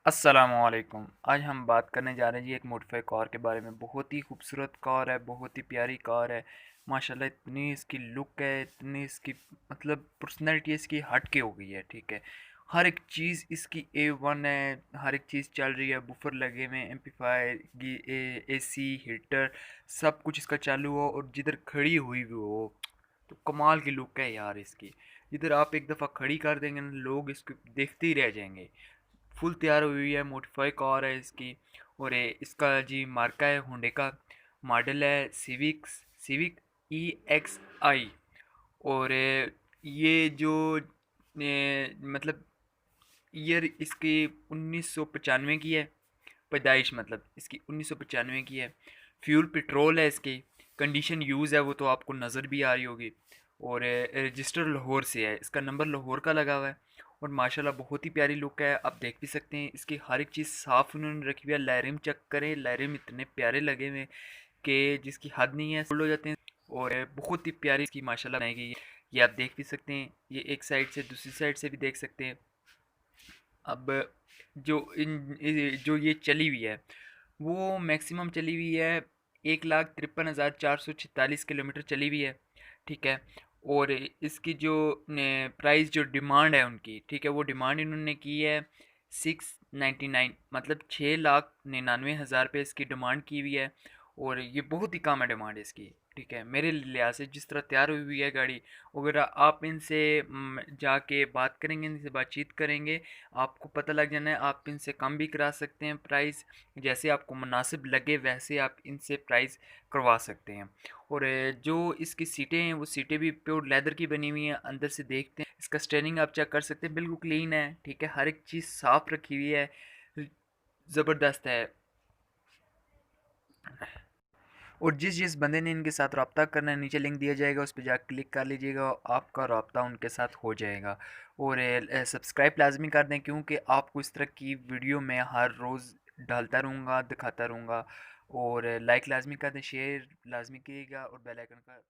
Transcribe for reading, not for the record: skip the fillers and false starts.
अस्सलामुअलैकुम। आज हम बात करने जा रहे हैं जी एक मॉडिफाई कार के बारे में। बहुत ही खूबसूरत कार है, बहुत ही प्यारी कार है। माशाल्लाह इतनी इसकी लुक है, इतनी इसकी मतलब पर्सनैलिटी इसकी हट के हो गई है। ठीक है, हर एक चीज़ इसकी A1 है, हर एक चीज़ चल रही है। बुफर लगे हुए हैं, एम्पलीफायर, AC, हीटर, सब कुछ इसका चालू हो और जिधर खड़ी हुई भी हो तो कमाल की लुक है यार इसकी। जिधर आप एक दफ़ा खड़ी कर देंगे ना, लोग इसको देखते ही रह जाएंगे। फुल तैयार हुई है, मोडिफाई कार है इसकी। और इसका जी मार्का है होंडे का। मॉडल है सिविक EXI। और ये जो मतलब ईयर इसकी 1995 की है। पैदाइश मतलब इसकी 1995 की है। फ्यूल पेट्रोल है इसकी। कंडीशन यूज़ है वो तो आपको नज़र भी आ रही होगी। और रजिस्टर लाहौर से है, इसका नंबर लाहौर का लगा हुआ है। और माशाल्लाह बहुत ही प्यारी लुक है, आप देख भी सकते हैं। इसकी हर एक चीज़ साफ़ उन्होंने रखी हुई है। लायरिम चेक करें, लायरिम इतने प्यारे लगे हुए हैं कि जिसकी हद नहीं है, फुल हो जाते हैं। और बहुत ही प्यारी इसकी माशाल्लाह बनाई गई है। ये आप देख भी सकते हैं, ये एक साइड से दूसरी साइड से भी देख सकते हैं। अब जो ये चली हुई है वो मैक्सिमम चली हुई है 1,53,446 किलोमीटर चली हुई है। ठीक है। और इसकी जो प्राइस जो डिमांड है उनकी, ठीक है, वो डिमांड इन्होंने की है 699, मतलब 6,99,000 रुपये इसकी डिमांड की हुई है। और ये बहुत ही कम है डिमांड इसकी। ठीक है, मेरे लिहाज से जिस तरह तैयार हुई हुई है गाड़ी, अगर आप इनसे जाके बात करेंगे, इनसे बातचीत करेंगे, आपको पता लग जाना है। आप इनसे कम भी करा सकते हैं प्राइस, जैसे आपको मुनासिब लगे वैसे आप इनसे प्राइस करवा सकते हैं। और जो इसकी सीटें हैं वो सीटें भी प्योर लेदर की बनी हुई हैं। अंदर से देखते हैं, इसका स्टेयरिंग आप चेक कर सकते हैं, बिल्कुल क्लीन है। ठीक है, हर एक चीज़ साफ़ रखी हुई है, ज़बरदस्त है। और जिस बंदे ने इनके साथ रब्ता करना है, नीचे लिंक दिया जाएगा, उस पर जाकर क्लिक कर लीजिएगा, आपका रब्ता उनके साथ हो जाएगा। और सब्सक्राइब लाजमी कर दें, क्योंकि आपको इस तरह की वीडियो मैं हर रोज़ डालता रहूँगा, दिखाता रहूँगा। और लाइक लाजमी कर दें, शेयर लाजमी कीजिएगा और बेल आइकन का